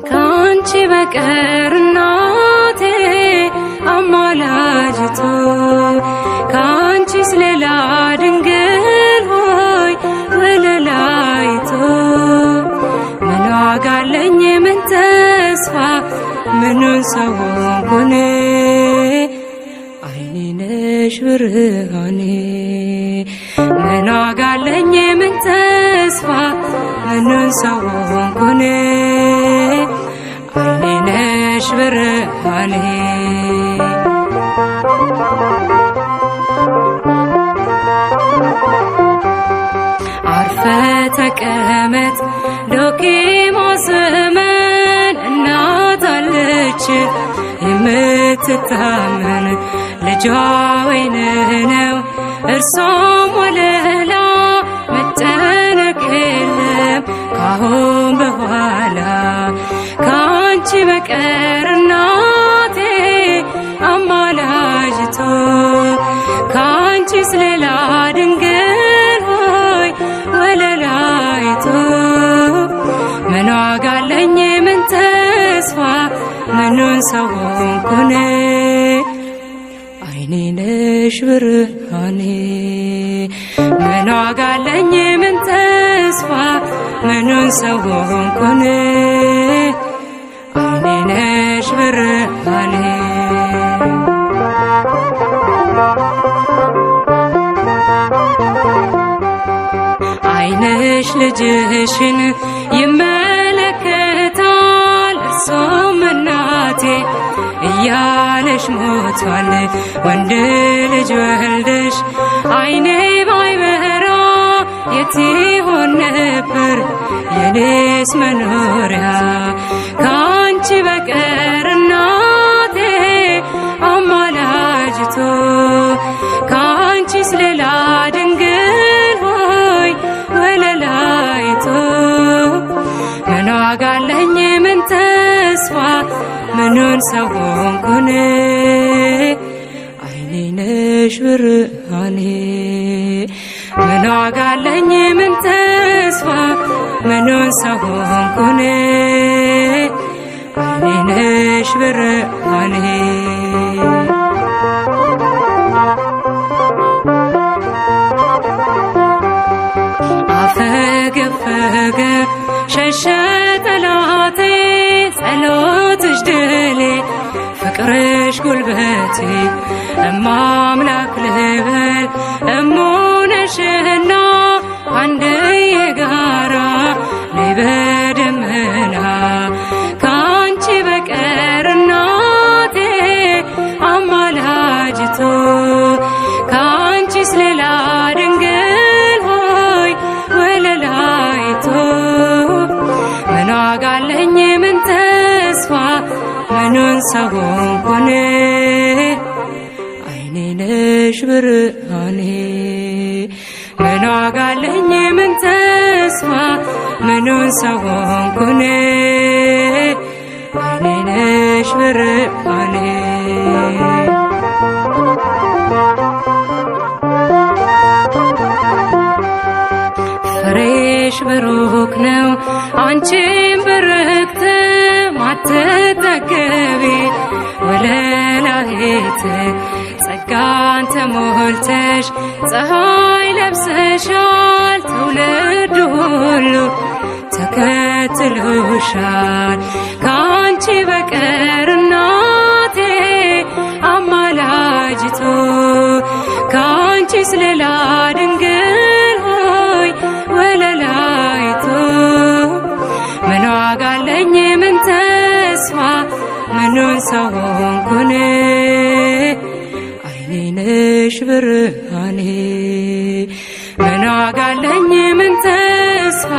ካንቺ በቀር እናቴ አማላጅቱ ካንቺስ ሌላ ድንግል ሆይ ወለላይቱ ምን ዋጋ አለኝ ምን ተስፋ ምኑን ሰው ሆንኩኔ አይኔ ነሽ ብርሃኔ ምን ዋጋ አለኝ ምን ተስፋ ምኑን ሰው ሆንኩኔ አይኔ ነሽ ብርሃኔ አርፈ ተቀመጥ ዶኪሞስ እመን እናት አለች የምትታመን ልጇ ወይን ነው እርሷም ወለላ መጨነቅ የለም ካሁን በኋላ ካንቺ በቀር እናቴ አማላጅቱ ካንቺስ ሌላ ድንግል ሆይ ወለላይቱ ምን ዋጋ አለኝ ምን ተስፋ ምኑን ሰው ሆንኩኔ አይኔ ነሽ ብርሃኔ ምን ዋጋ አለኝ ምን ተስፋ ምኑን ሰው ሆንኩኔ አይኔ ነሽ ብርሃኔ አይንሽ ልጅሽን ይመለከታል እርሱም እናቴ እያለሽ ሞቷል ወንድ ልጅ ወልደሽ አይኔ ባይበራ የት ይሆን ነበር የኔስ መኖሪያ ካንቺ በቀር እናቴ አማላጅቱ ካንቺስ ሌላ ድንግል ሆይ ወለላይቱ ምን ዋጋ አለኝ ምን ተስፋ ምኑን ሰው ሆንኩኔ አይኔ ነሽ ብርሃኔ ምን ዋጋ አለኝ ምን ተስፋ ምኑን ሰው ሆንኩኔ አይኔ ነሽ ብርሃኔ አፈገፈገ ሸሸ ጠላቴ ጸሎትሽ ድሌ ፍቅርሽ ጉልበቴ እማምላክ ልበል እሙነሽና አንድዬ ጋራ ነይ በደመና ካንቺ በቀር እናቴ አማላጅቱ ካንቺስ ሌላ ድንግል ሆይ ወለላይቱ ምን ዋጋ አለኝ ምን ተስፋ ምኑን ሰው ሆንኩኔ አይኔ ነሽ ብርሃኔ ምን ዋጋ አለኝ ምን ተስፋ ምኑን ሰው ሆንኩኔ አይኔ ነሽ ብርሃኔ ፍሬሽ ብሩክ ነው አንቺም ብርክት ማትጠገቢ ወለላይት ጸጋን ተሞልተሽ ፀሐይ ለብሰሻል ትውልድ ሁሉ ተከትሎሻል ካንቺ በቀር እናቴ አማላጅቱ ካንቺስ ሌላ ድንግል ሆይ ወለላይቱ ምን ዋጋ አለኝ ምን ተስፋ ምኑን ሰው ሆንኩኔ አይኔ ነሽ ብርሃኔ ምን ዋጋ አለኝ ምን ተስፋ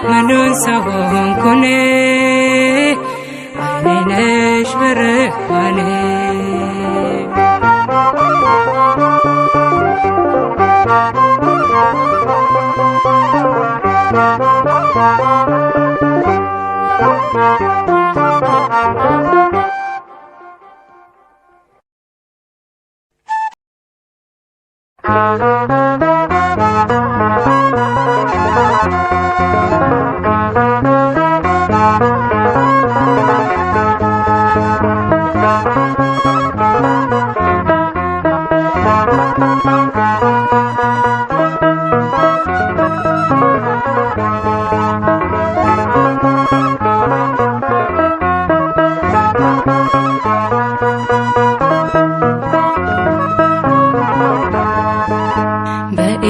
ምኑን ሰው ሆንኩኔ አይኔ ነሽ ብርሃኔ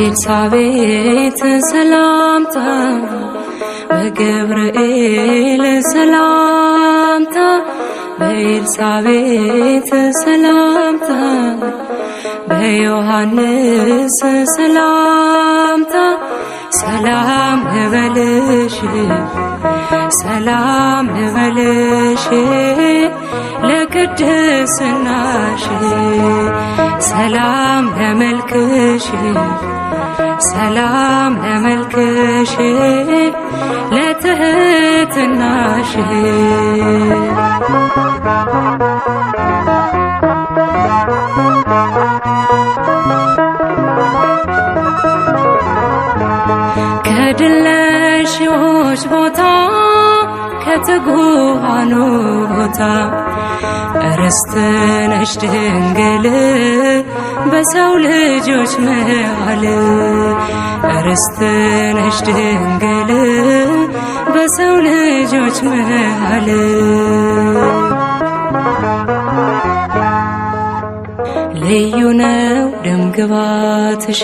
በኤልሳቤጥ ሰላምታ በገብርኤል ሰላምታ በኤልሳቤጥ ሰላምታ በዮሐንስ ሰላምታ ሰላም ልበልሽ ሰላም ልበልሽ ለቅድስናሽ ሰላም ለመልክሽ ሰላም ለመልክሽ ለትህትናሽ ከድለሽዎች ቦታ ከትጉሃኑ ቦታ ርስት ነሽ ድንግል በሰው ልጆች መሃል ርስት ነሽ ድንግል በሰው ልጆች መሃል ልዩ ነው ደምግባትሽ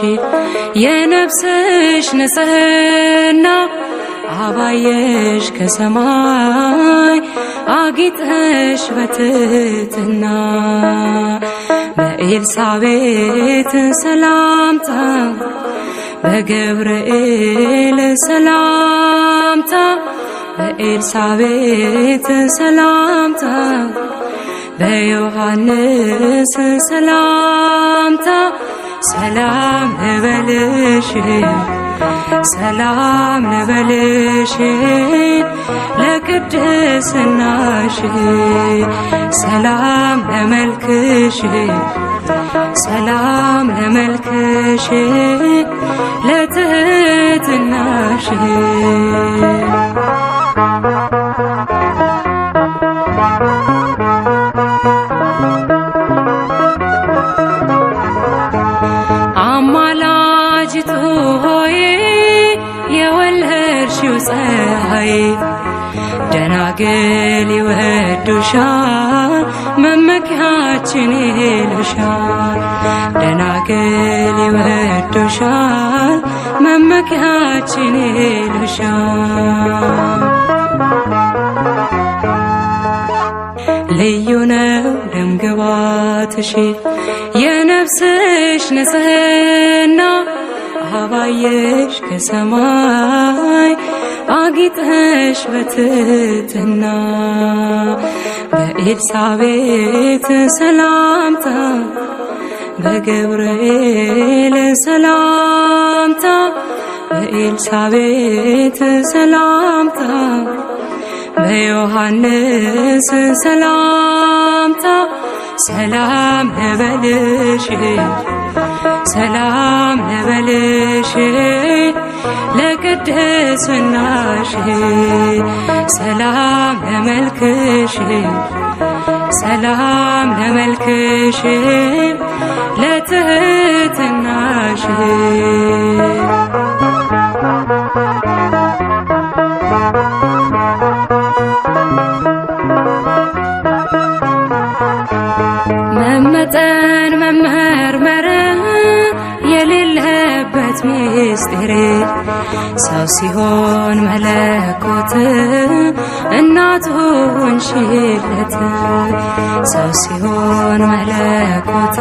የነፍስሽ ንጽሕና አባየሽ ከሰማይ አጊጠሽ በትሕትና በኤልሳቤጥ ሰላምታ በገብርኤል ሰላምታ በኤልሳቤጥ ሰላምታ በዮሐንስ ሰላምታ ሰላም ልበልሽ ሰላም ልበልሽ ለቅድስናሽ ሰላም ለመልክሽ ሰላም ለመልክሽ ለትህትናሽ አማላጅቱ ሆይ የወለድሽው ፀሐይ ደናግል ይወዱሻል መመኪያችን ይሉሻል ደናግል ይወዱሻል መመኪያችን ይሉሻል ልዩ ነው ደምግባትሽ የነፍስሽ ንጽሕና አባየሽ ከሰማይ አጊጠሽ በትሕትና በኤልሳቤጥ ሰላምታ በገብርኤል ሰላምታ በኤልሳቤጥ ሰላምታ በዮሐንስ ሰላምታ ሰላም ልበልሽ ሰላም ልበልሽ ለቅድስናሽ ሰላም ለመልክሽ ሰላም ለመልክሽ ለትህትናሽ መመጠን መመርመር የሌለበት ምስጢር ሰው ሲሆን መለኮት እናቱ ሆንሽለት ሰው ሲሆን መለኮት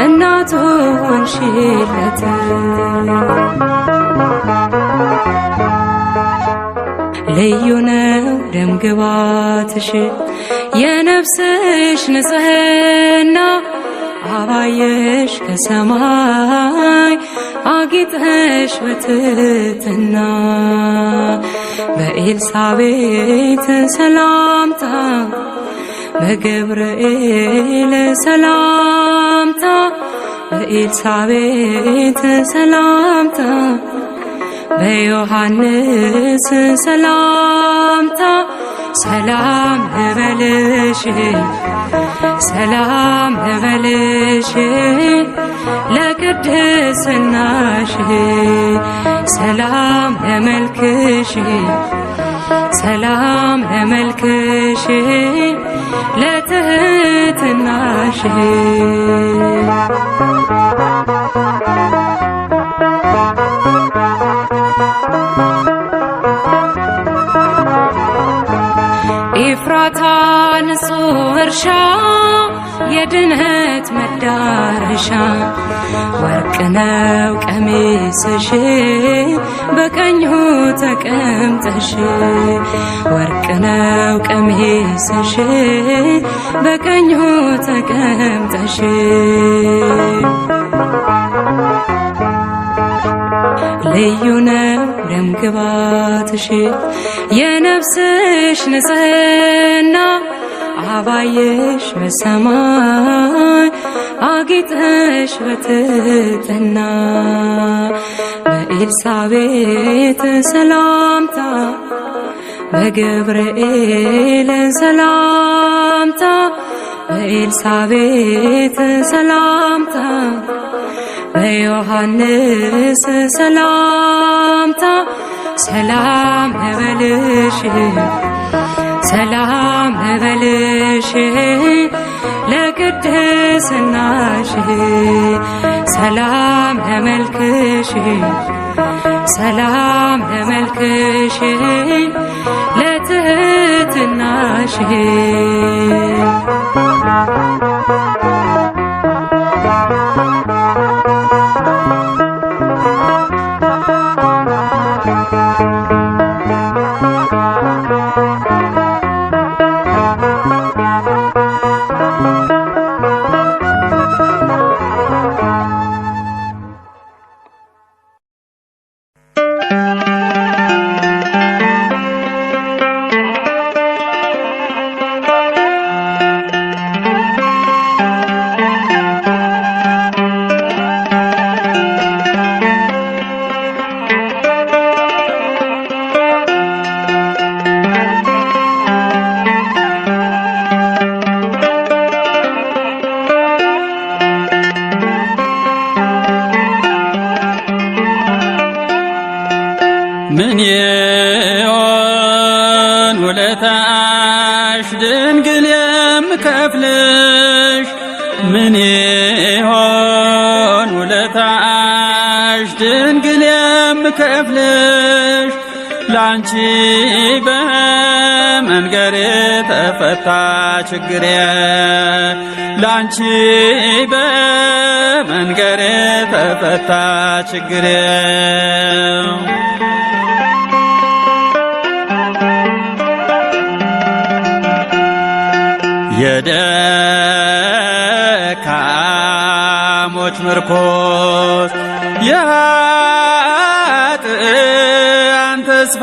እናቱ ሆንሽለት ልዩ ነው ደምግባትሽ የነፍስሽ ንጽሕና አባየሽ ከሰማይ አጊጠሽ በትሕትና በኤልሳቤጥ ሰላምታ በገብርኤል ሰላምታ በኤልሳቤጥ ሰላምታ በዮሐንስ ሰላምታ ሰላም ልበልሽ ሰላም ልበልሽ ለቅድስናሽ ሰላም ለመልክሽ ሰላም ለመልክሽ ለትህትናሽ ኤፍራታ ንጹሕ እርሻ የድነት መዳረሻ ወርቅ ነው ቀሚስሽ በቀኙ ተቀምጠሽ ወርቅ ነው ቀሚስሽ በቀኙ ተቀምጠሽ ልዩ ነው ደምግባትሽ የነፍስሽ ንጽሕና አባየሽ በሰማይ አጊጠሽ በትሕትና በኤልሳቤጥ ሰላምታ በገብርኤል ሰላምታ በኤልሳቤጥ ሰላምታ በዮሐንስ ሰላምታ ሰላም ልበልሽ ሰላም ልበልሽ ለቅድስናሽ ሰላም ለመልክሽ ሰላም ለመልክሽ ለትህትናሽ ምን ይሆን ውለታሽ ድንግል የምከፍልሽ ምን ይሆን ውለታሽ ድንግል የምከፍልሽ ላንቺ በመንገሬ ተፈታ ችግሬ ላንቺ በመንገሬ ተፈታ ችግሬ የደካሞች ምርኮስ የኃጥአን ተስፋ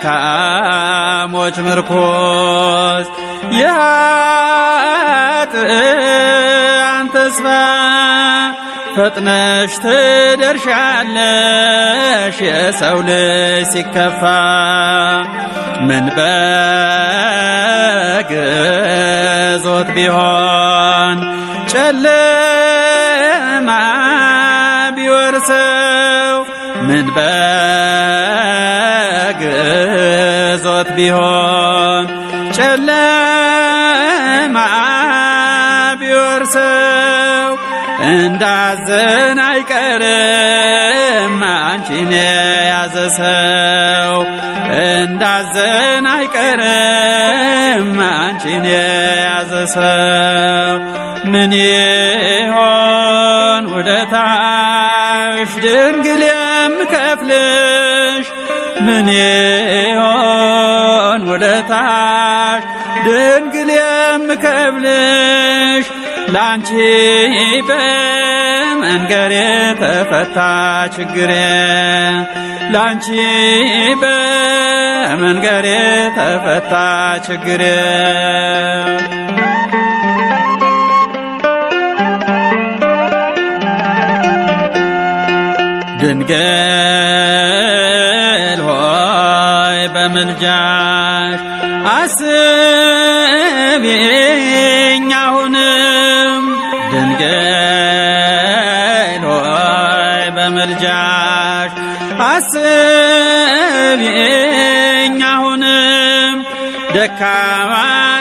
የደካሞች ምርኮስ የኃጥአን ተስፋ ፈጥነሽ ትደርሻለሽ የሰው ልጅ ሲከፋ ምን በግዞት ቢሆን ጨለማ ቢወርሰው ምን በግዞት ቢሆን ጨለማ ቢወርሰው እንዳዘን አይቀርም አንቺን የያዘ ሰው እንዳዘን አይቀርም አንቺን የያዘ ሰው ምን ይሆን ውለታሽ ድንግል የምከፍልሽ ምን ይሆን ውለታሽ ድንግል የምከፍልሽ ላንቺ በመንገሬ ተፈታ ችግሬ ላንቺ በመንገሬ ተፈታ ችግሬ ድንግል ሆይ በምልጃሽ አስቢኝ አሁንም ድንግል ሆይ በምልጃሽ አስቢኝ አሁንም ደካማ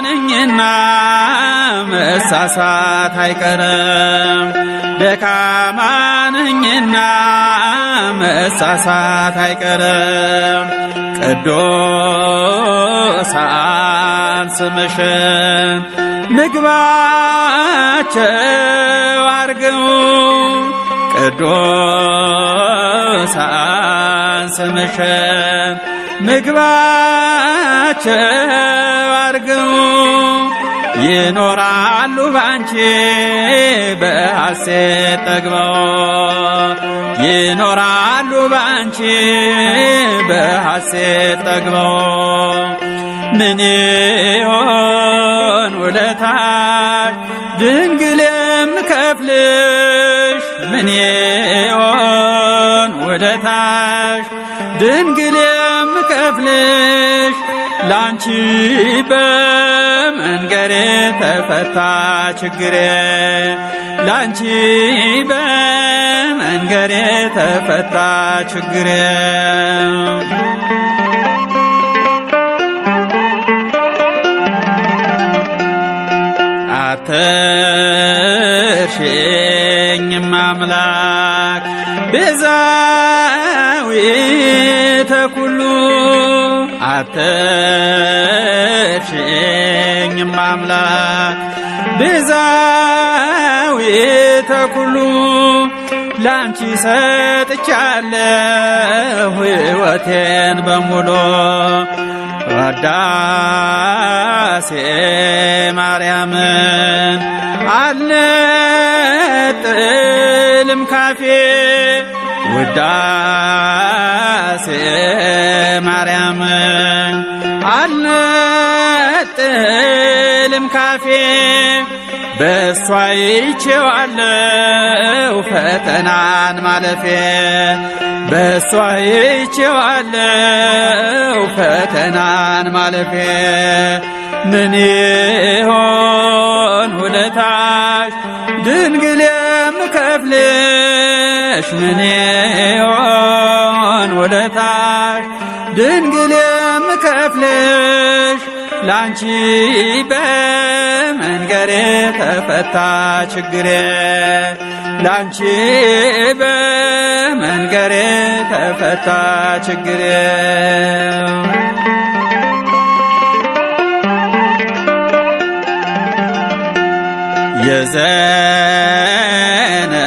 ነኝና መሳሳት አይቀርም ደካማ ነኝና መሳሳት አይቀርም ቅዱሳን ስምሽን ምግባቸው አርገው ቅዱሳን ስምሽን ምግባቸው አርገው ይኖራሉ ባንቺ በሐሴት ጠግበው ይኖራሉ ባንቺ በሐሴት ጠግበው ምን ይሆን ውለታሽ ድንግል የምከፍልሽ ምን ይሆን ውለታሽ ድንግል የምከፍልሽ ላንቺ በመንገሬ ተፈታ ችግሬ ላንቺ በመንገሬ ተፈታ ችግሬ አትርሽኝም አምላክ ቤዛዊተ ኩሉ አትርሽኝም አምላክ ቤዛዊተ ኩሉ ላንቺ ሰጥቻለሁ ሕይወቴን በሙሉ ውዳሴ ማርያምን አልነጥልም ካፌ ውዳሴ ማርያምን አልነጥልም ካፌ በእሷ ይቼዋለሁ ፈተናን ማለፌ በእሷ ይቼዋለሁ ፈተናን ማለፌ ምን ይሆን ውለታሽ ድንግል የምከፍልሽ ምን ይሆን ውለታሽ ድንግል የምከፍልሽ ላንቺ በመንገሬ ተፈታ ችግሬ ላንቺ በመንገሬ ተፈታ ችግሬ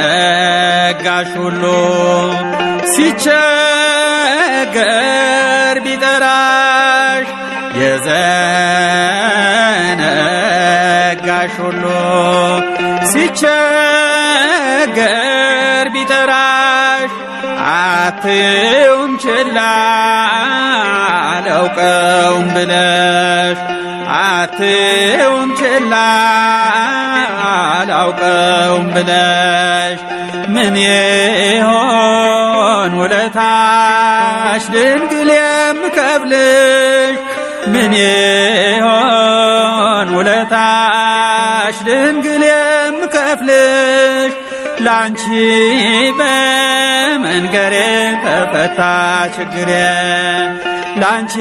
የዘነጋሽ ሁሉ ሲቸገር ቢጠራሽ የዘነጋሽ ሁሉ ሲቸገር ቢጠራሽ አትዩም ችላ አላውቀውም ብለሽ አትዩም ችላ አላውቀውም ብለሽ ምን ይሆን ውለታሽ ድንግል የምከፍልሽ ምን ይሆን ውለታሽ ድንግል የምከፍልሽ ላንቺ በመንገሬ ተፈታ ችግሬ ላንቺ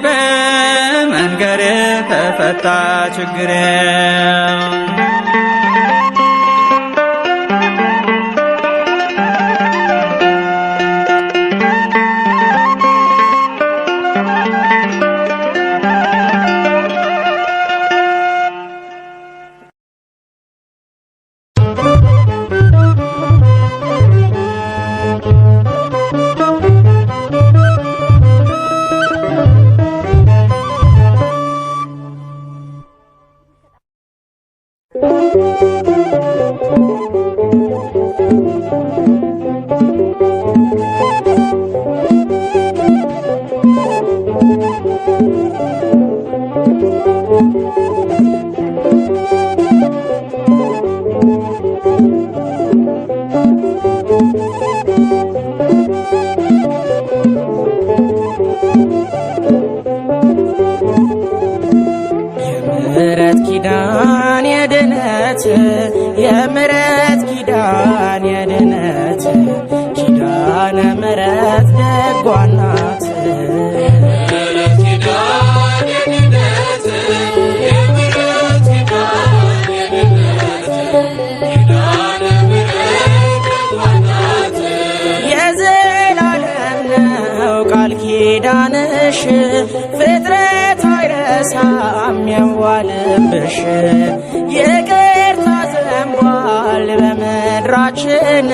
በመንገሬ ተፈታ ችግሬ የምሕረት ኪዳን የድነት ኪዳነ ምሕረት ደጓ ናት። የዘላለም ነው ቃል ኪዳንሽ ፍጥረት አይረሳም የዋልብሽ። ይቅርታ ዘንቧል በምድራችን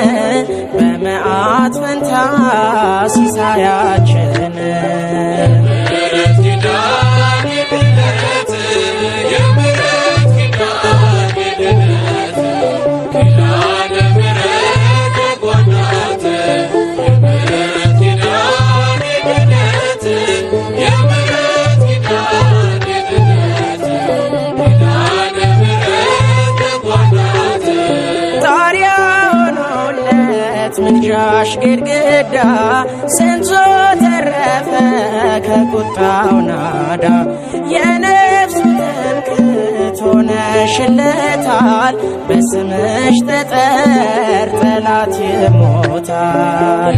በመዓት ፈንታ ሲሳያችን። ምልጃሽ ግድግዳ ስንቱ ተረፈ ከቁጣው ናዳ። የነፍሱ ትምክህት ሆነሽለታል በስምሽ ጠጠር ጠላት ይሞታል።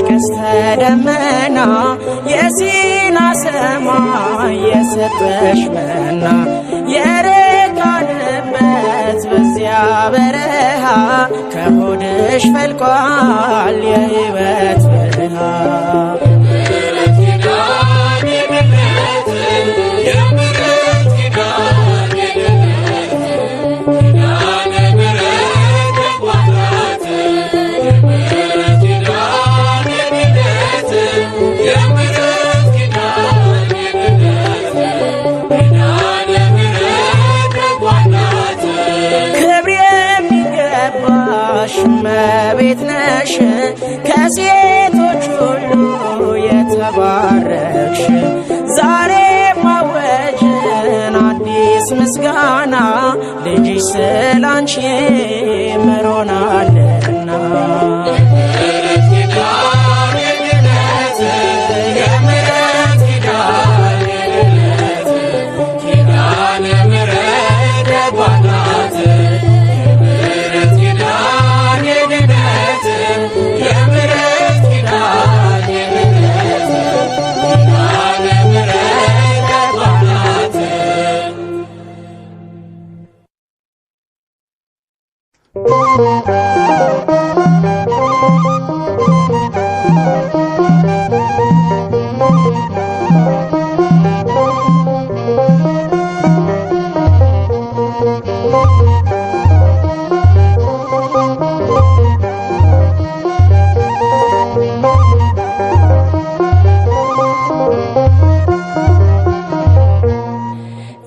ቀስተ ደመና የሲና ሰማይ የሰጠሽ መና የረካንበት በዚያ በረሃ ከሆድሽ ፈልቋል የሕይወት ብርሃን። እመቤት ነሽ ከሴቶች ሁሉ የተባረክሽ። ዛሬ ማወጅን አዲስ ምስጋና ልጅሽ ስላንቺ ምሮናልና።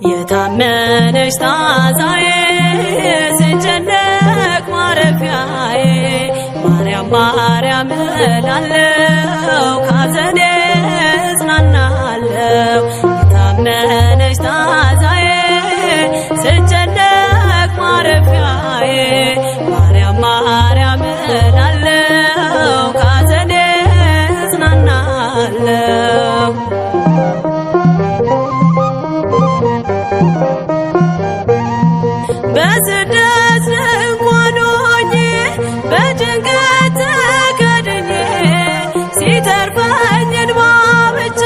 የታመነች ታዛዬ ስጨነቅ ማረፊያዬ ማርያም ማርያም እላለሁ ካዘኔ እጽናናለሁ። የታመነች ታዛዬ ስጨነቅ ማረፊያዬ ማርያም ማርያም እላለሁ ካዘኔ እጽናናለሁ። በስደት ድንኳን ሆኜ በጭንቀት ተከድኜ ሲተርፈኝ እንባ ብቻ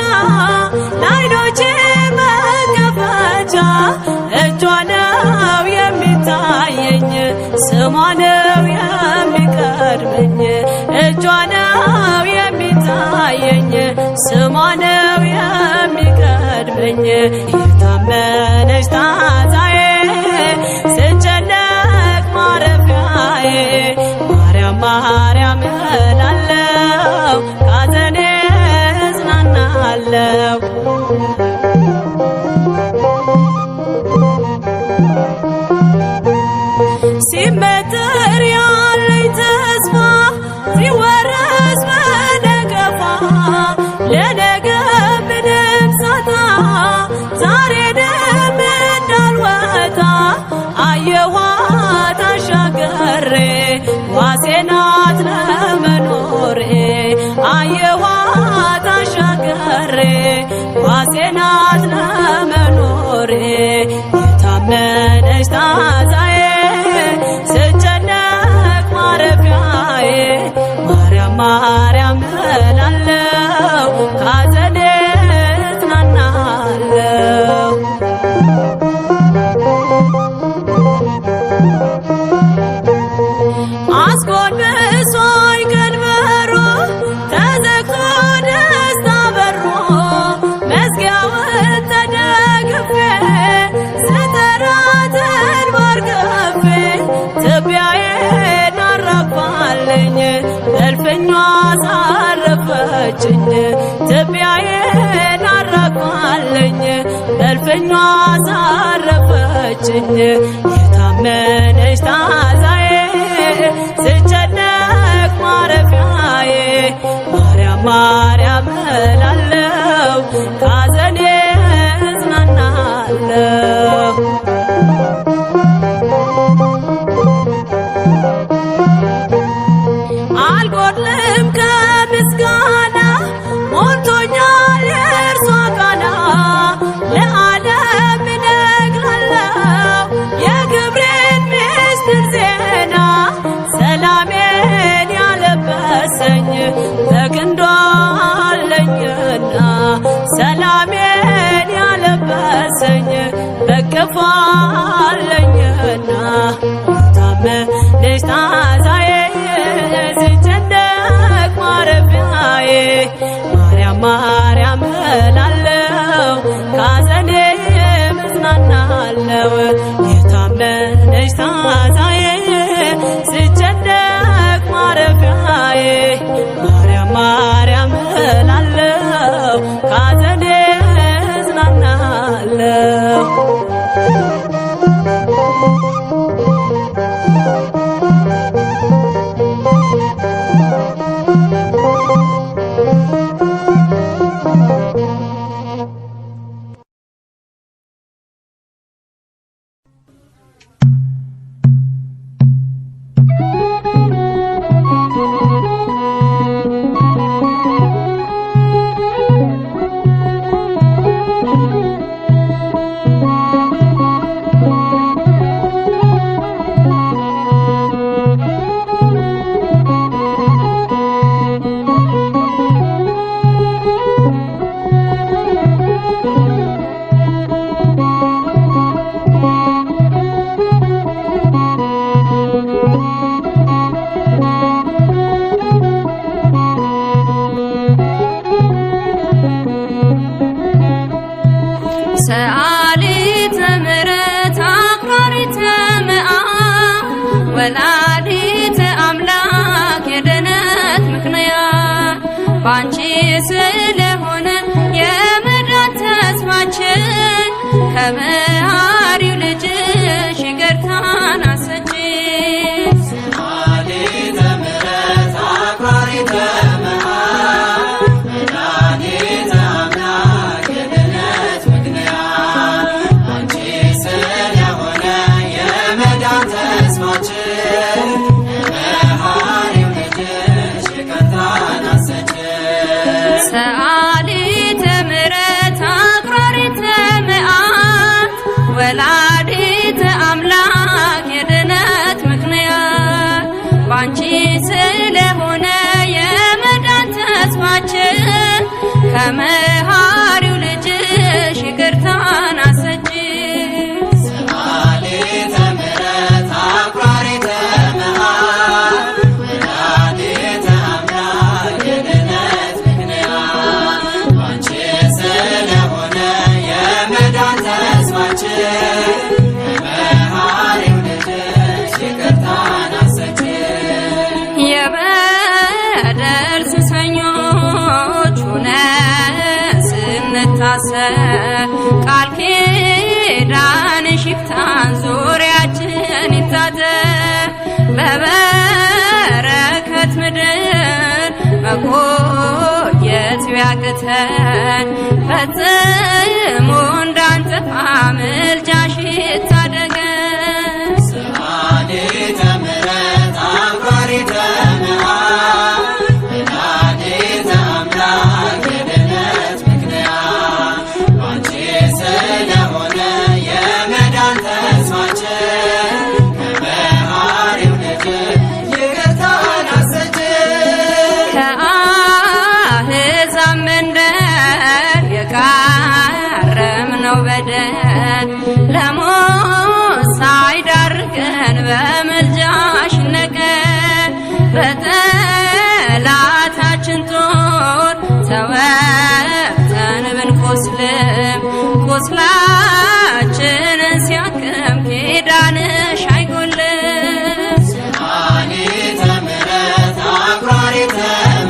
ለዓይኖቼ መከፈቻ እጇ ነው የሚታየኝ ስሟ ነው የሚቀድመኝ እጇ ነው የሚታየኝ ስሟ ነው የሚቀድመኝ። የታመነች ታዛዬ ስጨነቅ ማረፊያዬ ማርያም ማርያም እላለሁ ካዘኔ እጽናናለሁ። ሲመትር ያለኝ ተስፋ ሲወረስ በቀኟ አሳረፈችኝ የታመነች ታዛዬ ስጨነቅ ማረፊያዬ ማርያም ማርያም እላለሁ ካዘኔ እጽናናለሁ። አልጎድልም ከምስጋና ሞልቶኛል የእርሷ ቃና ለዓለም እነግራለሁ የክብሬን ምስጢር ዜና ሰላሜን ያለበሰኝ በክንዷ አለኝና ሰላሜን ያለበሰኝ በክንፏ አለኝና የታመነች ታዛዬ ስጨነቅ ማረፊያዬ ማርያም ማርያም እላለሁ ካዘኔ እጽናናለሁ። የታመነች ታዛዬ ስጨነቅ ማረፊያዬ ማርያም ማርያም እላለሁ ካዘኔ እጽናናለሁ። ሰአሊተ ምሕረት አክባሪተ መዓት ወላዲተ አምላክ የድኅነት ምክንያት ባንቺ ስለሆነ የመዳን ተስፋችን ከመሐሪው ልጅሽ ይቅርታን አሰጪን። ሰአሊተ ምሕረት አክባሪተ ሰአሊተ ምሕረት አክባሪተ መዓት ወላዲተ አምላክ የድኅነት ምክንያት ባንቺ ስለሆነ የመዳን ተስፋችን ከመሐሪው ልጅሽ ይቅርታን አሰጪን። ሰአሊተ ምሕረት አክባሪተ መዓት ወላዲተ አምላክ የድኅነት ምክንያት ባንቺ ስለሆነ የመዳን ተስፋችን ከመሐሪው ልጅሽ ይቅርታን አሰጪን። የበደል ሱሰኞች ሆነን ስንታሰር ቃል ኪዳንሽ ይፍታን ዙሪያችን ይታጠር በበረከት ምድር መቆየት ቢያቅተን ፈጽሞ እንዳንጠፋ ምልጃሽ ይታደገን። ሰአሊተ ምሕረት አክባሪተ መዓት ወላዲተ አምላክ የድኅነት ምክንያት ባንቺ ስለሆነ የመዳን ተስፋችን ከመሐሪው ልጅሽ ይቅርታን አሰጪን። ከአሕዛብ መንደር የቃረምነው በደል ለሞት ሳይዳርገን በምልጃሽ ነቀን በጠላታችን ጦር ተወግተን ብንቆስልም ቁስላችንን ሲያክም ኪዳንሽ አይጎልም። ሰአሊተ ምሕረት አክባሪተ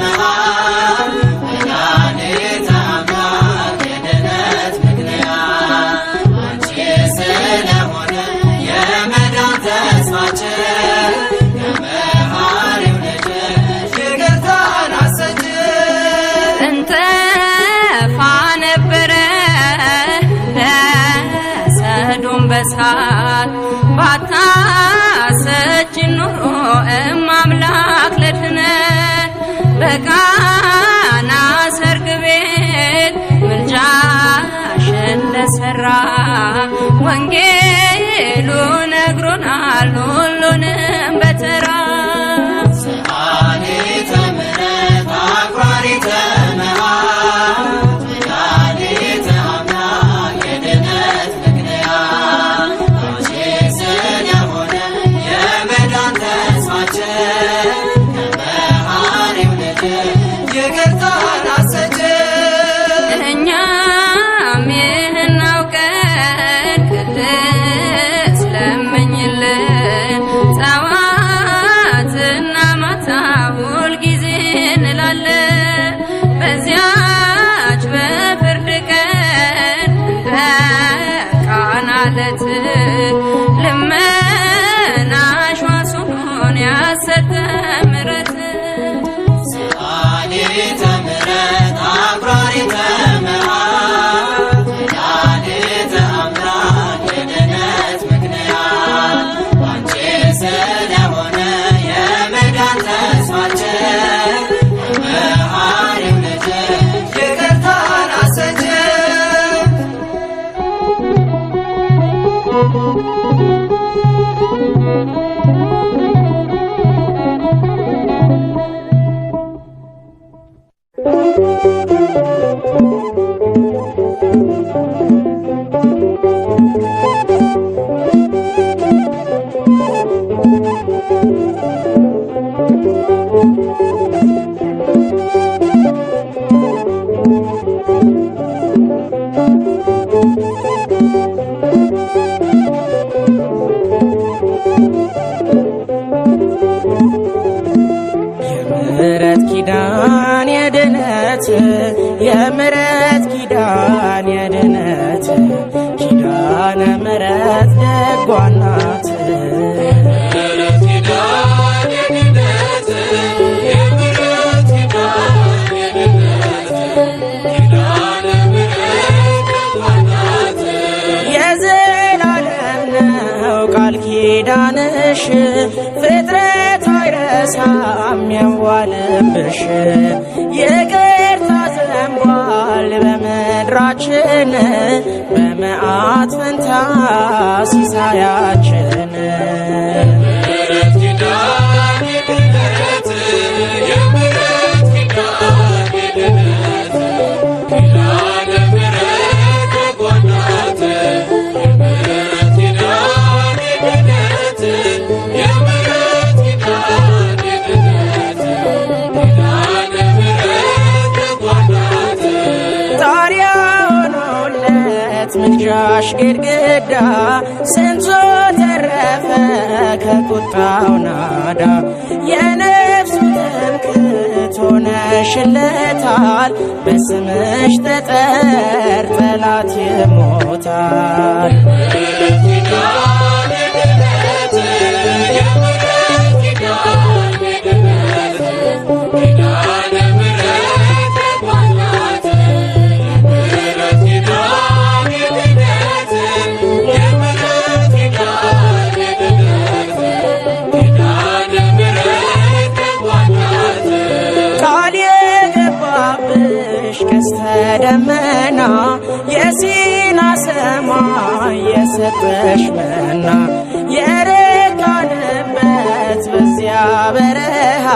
መዓት ወላዲተ አምላክ የድኅነት ምክንያት ከመሐሪው ልጅሽ ይቅርታን አሰጭ እንተፋ ነበረ ለሰዶም በሳት ባታሰጭን ኖሮ እማምላክ ለድኅነት በቃና ሰርግ ቤት ምልጃሽን ለሠራ ወንጌሉ ነግሮናል ሁሉንም በተራ ሰአሊተ ምሕረት አክባሪተ መዓት ወላዲተ አምላክ የድኅነት ምክንያት አንቺ ስለሆነ የመዳን ተስፋችን ከመሐሪው ልጅሽ ይቅርታን አሰጭ እኛም ይህን አውቀን ቅድስት ለምኝልን ጠዋትና ማታ ሁልጊዜ እንላለን በዚያች በፍርድ ቀን እንደ ቃና ዕለት ልመናሽ ዋስ ሆኖን ያሰጠ ምሕረት ሰአሊተ ምሕረት አክባሪተ መዓት ወላዲተ አምላክ የድኅነት ምክንያት አንቺ ስለሆነ የመዳን ተስፋችን ከመሐሪው ልጅሽ ይቅርታን አሰጭ የምሕረት ኪዳን የድኅነት የምሕረት ኪዳን የድኅነት ኪዳነ ምሕረት ደጓ ናት የዘላለም ነው ቃል ኪዳንሽ ፍጥረት አይረሳም የዋልብሽ ይቅርታ ዘንቧል በምድራችን በመዓት ፈንታ ሲሳያችን ጣሪያ ሆኖለት ምልጃሽ ግድግዳ ስንቱ ተረፈ ከቁጣው ናዳ የነፍሱ ትምክህት ሆነሽለታል በስምሽ ጠጠር ጠላት ይሞታል ቃል የገባብሽ ቀስተ ደመና የሲና ሰማይ የሰጠሽ መና የረካንበት በዚያ በረሃ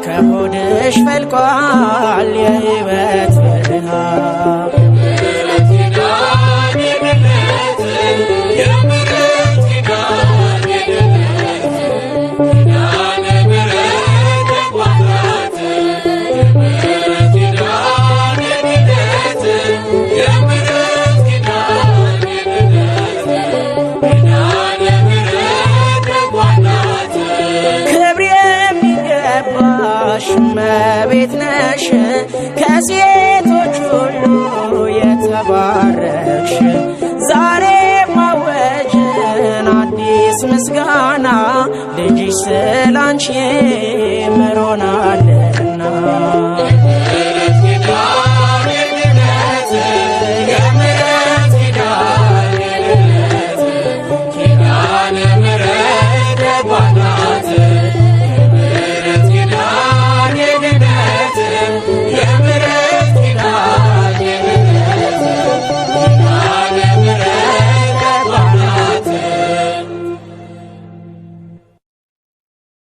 ከሆድሽ ፈልቋል የሕይወት ብርሃን እመቤት ነሽ ከሴቶች ሁሉ የተባረክሽ ዛሬ ማወጅን አዲስ ይድረስ ምስጋና ልጅሽ ስላንቺ ምሮ